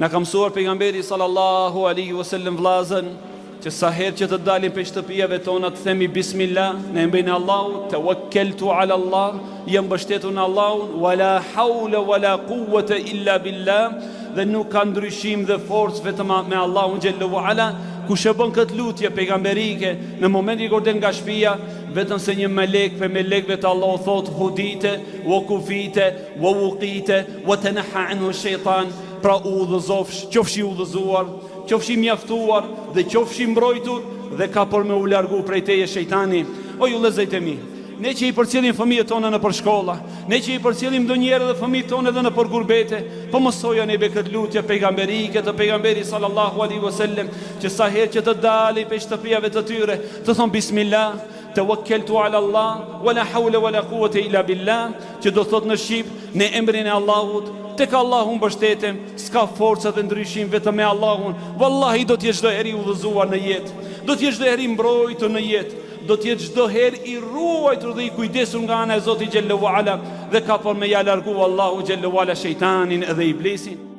Na ka mësuar pejgamberi sallallahu alaihi wasallam vllazën që sa herë që të dalim për shtëpive tona të themi bismillah, në emrin e Allahut, tawakkaltu ala Allah, jam mbështetur në Allahun, wala hawla wala quwwata illa billah, dhe nuk ka ndryshim dhe forcë vetëm me Allahun xhallahu ala. Kush e bën këtë lutje pejgamberike në momentin kur del nga shtëpia, vetëm se një melek për melekëve të Allahut thot hudite, wa kufite, wa wuqite, wa tanaha anhu shaytan, pra udhëzofsh, qofshi udhëzuar, qofshi mjaftuar dhe qofshi mbrojtur, dhe ka për me u largu prej teje shejtani. O ju vëllezërit e mi, ne që i përcjellim fëmijët tonë në përshkolla, ne që i përcjellim ndonjëherë dhe fëmijët tonë edhe në përgurbete, po mësoja neve këtë lutje pejgamberike të pejgamberit sallallahu alaihi wasallam, që sa herë që të dalin pe shtëpive të tyre, të thon bismillah, tawakkaltu ala Allah, wala hawla wala quwwata illa billah, që do thot në shqip, në emrin e Allahut, tek Allahu mbështetem, s'ka forca dhe ndryshim vetëm me Allahun. Wallahi do t'jesh çdo herë i udhëzuar në jetë, do t'jesh çdo herë i mbrojtur në jetë, do t'jesh çdo herë i ruajtur dhe i kujdesur nga ana e Zotit xhallahu ala, dhe ka për me ja largu Allahu xhallahu ala shejtanin edhe iblisin.